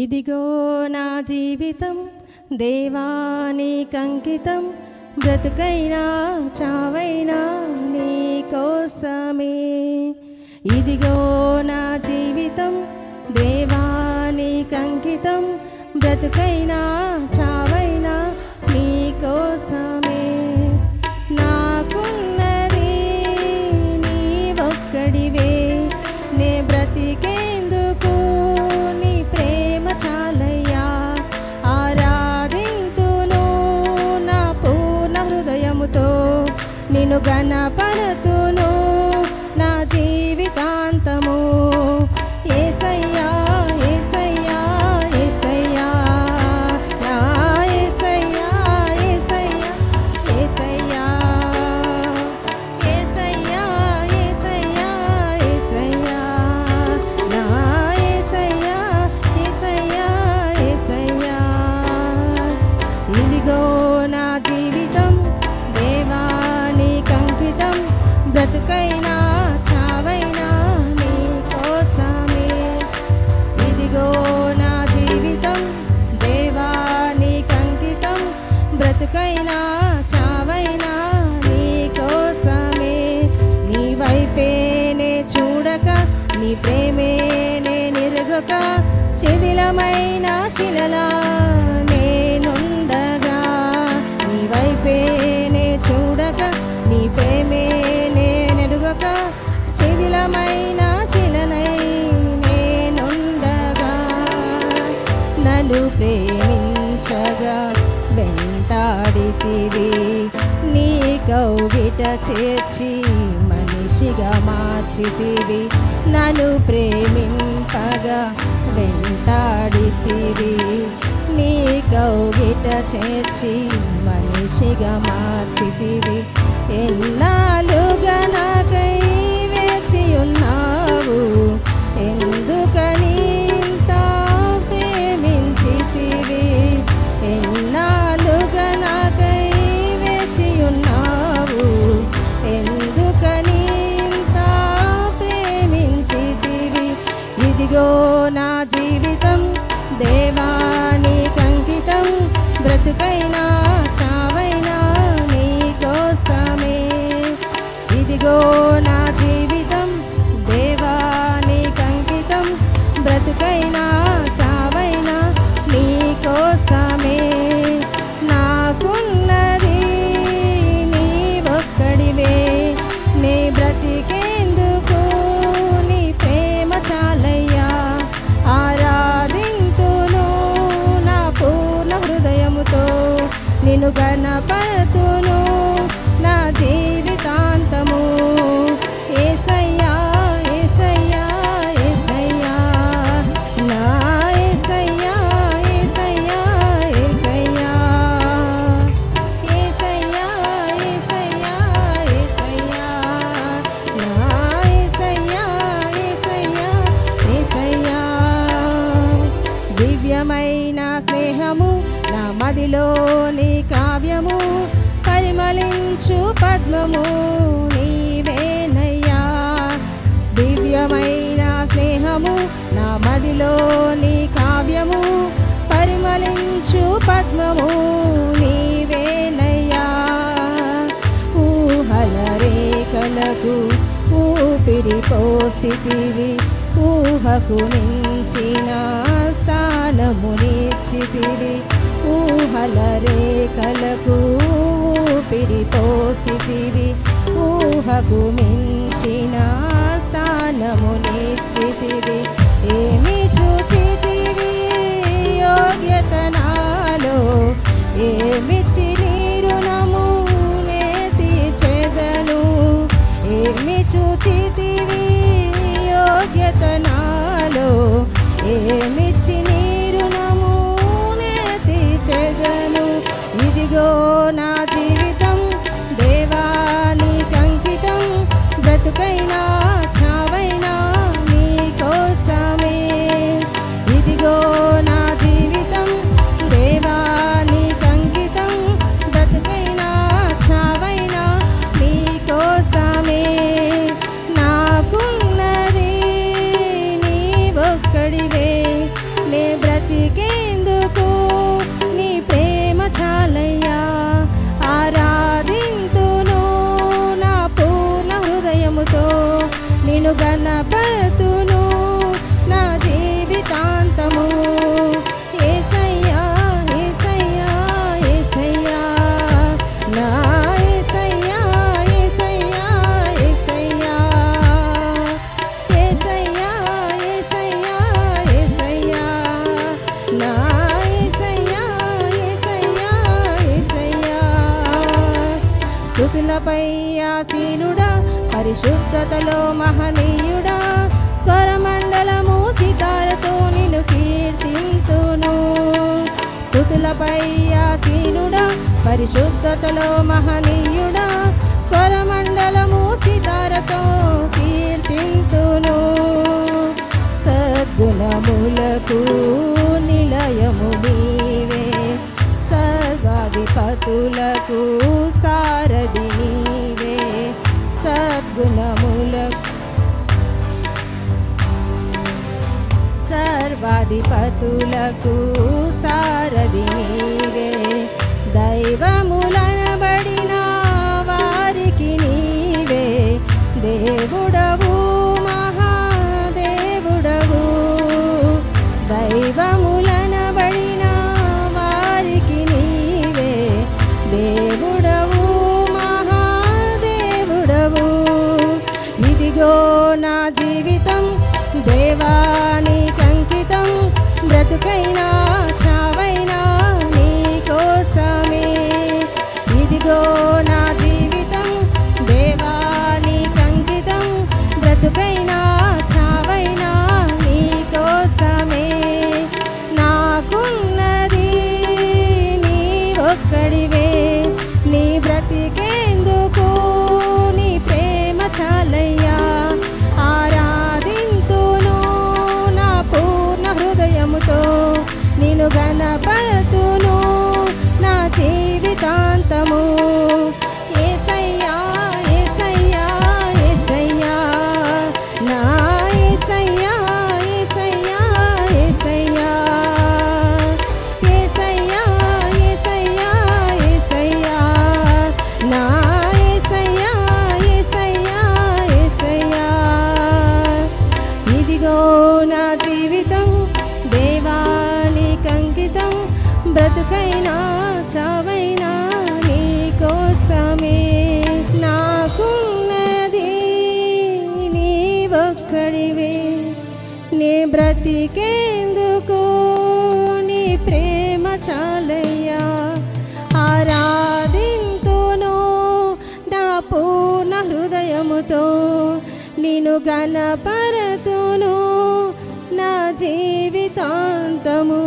ఇదిగో నా జీవితం దేవానికంకితం, బ్రతుకైనా చావైనా నీ కోసమే. ఇదిగో నా జీవితం దేవానికంకితం, బ్రతుకైనా చావైనా నీ కోసమే. నాకున్నది నీ ఒక్కడివే, నే బ్రతికేందుకు నీ ప్రేమ చాలయ్యా. ఆరాధింతును నా పూర్ణ హృదయముతో, నిన్ను గణపరతును నా జీవితాంతము. యేసయ్యా యేసయ్యా యేసయ్యా నా యేసయ్యా యేసయ్యా యేసయ్యా యేసయ్యా యేసయ్యా యేసయ్యా నా యేసయ్యా యేసయ్యా యేసయ్యా. ఇదిగో నా జీవితం దేవానికంకితం, బ్రతుకైనా చావైనా నీ కోసమే. ఇదిగో నా జీవితం దేవానికంకితం, బ్రతుకైనా చావైనా నీ కోసమే. నీ వైపేనే చూడక, నీ ప్రేమేనే నిరగక, శిథిలమైన శిలలా నేనుండగా. నీ వైపేనే చూడక, నీ ప్రేమేనే నెరుగక, శిథిలమైన శిలనై నేనుండగా. నన్ను ప్రేమించగా వెంటాడితివి, నీ కౌగిట చేర్చి మనిషిగా మార్చితివి. నన్ను ప్రేమింపగా వెంటాడితివి, నీ కౌగిట చేర్చి మనిషిగా మార్చితివి. ఎన్నాళ్ళుగా నాకై వేచి ఉన్నావు, ఎందుకని ఇంత ప్రేమించితివి. ఎన్నాళ్ళుగా నాకై వేచి ఉన్నావు, ఎందుకని ఇంత ప్రేమించితివి. ఇదిగో నా జీవితం దేవానికంకితం, బ్రతుకైనా చావైనా నీ కోసమే. ఇదిగో నా జీవితం దేవానికంకితం, బ్రతుకైనా చావైనా నీ కోసమే. నాకున్నది నీ ఒక్కడివే, నే బ్రతికేందుకు నీ ప్రేమ చాలయ్యా. ఆరాధింతును నా పూర్ణ హృదయముతో, నిన్ను గణపరతును నా జీవితాంతము. యేసయ్యా యేసయ్యా యేసయ్యా నా యేసయ్యా యేసయ్యా యేసయ్యా యేసయ్యా యేసయ్యా యేసయ్యా నా యేసయ్యా యేసయ్యా యేసయ్యా. దివ్యమైన స్నేహము నా మదిలోని కావ్యము, పరిమళించు పద్మము నీవేనయ్యా. దివ్యమైన స్నేహము నా మదిలోని కావ్యము, పరిమళించు పద్మము నీవేనయ్యా. ఊహల రేఖలకు ఊపిరి పోసితివి, ఊహకు మించిన స్థానమునిచ్చితివి. ఊహల రేఖలకు ఊపిరి పోసితివి, ఊహకు మించిన స్థానమునిచ్చితివి. ఏమి చూచితివి యోగ్యత నాలో, ఏమిచ్చి నీ రుణము నే తీర్చెదను. ఏమి చూచితివి యోగ్యత నాలో, ఏమిచ్చి నీ రుణము నే తీర్చెదను. ఇదిగో నా జీవితం దేవానికంకితం, బ్రతుకైనా చావైనా నీ కోసమే. ఇదిగో నా జీవితం దేవానికంకితం, బ్రతుకైనా చావైనా నీ కోసమే. నాకున్నది నీ ఒక్కడివే, నే బ్రతి స్తుతులపై ఆసీనుడా, పరిశుద్ధతలో మహనీయుడా, స్వరమండలము సితారతో నిన్ను కీర్తింతును. స్తుతులపై ఆసీనుడా, పరిశుద్ధతలో మహనీయుడా, స్వరమండలము సితారతో కీర్తింతును. సద్గుణములకు నిలయము నీవే, సర్వాధిపతులకు సారథి నీవే. సర్వాధిపతులకు సారథి నీవే. దైవములనబడిన వారికి నీవే దేవుడవు, మహాదేవుడవు. దైవములనబడిన వారికి నీవే దేవుడవు, మహాదేవుడవు. ఇదిగో నా జీవితం దేవానికంకితం, బ్రతుకైనా చావైనా నీ కోసమే. ఇదిగో నా జీవితం దేవానికంకితం, బ్రతుకైనా చావైనా నీ కోసమే. నాకున్నది నీ ఒక్కడివే, నీ బ్రతికేందుకు నీ ప్రేమ చాలయ్యా. ఆరాధింతును నా పూర్ణ హృదయముతో, నిన్ను గణపతును నా జీవితాంతము. యేసయ్యా యేసయ్యా యేసయ్యా, నా యేసయ్యా యేసయ్యా యేసయ్యా. యేసయ్యా యేసయ్యా యేసయ్యా, నా యేసయ్యా యేసయ్యా యేసయ్యా. ఇదిగో నా జీవితం దేవానికంకితం, బ్రతుకైనా చావైనా నీ కోసమే. నాకున్నది నీ ఒక్కడివే, నీ బ్రతికేందుకు నీ ప్రేమ చాలయ్యా. ఆరాధింతును నా పూర్ణ హృదయముతో, నిన్ను గణపరతును నా జీవితాంతము.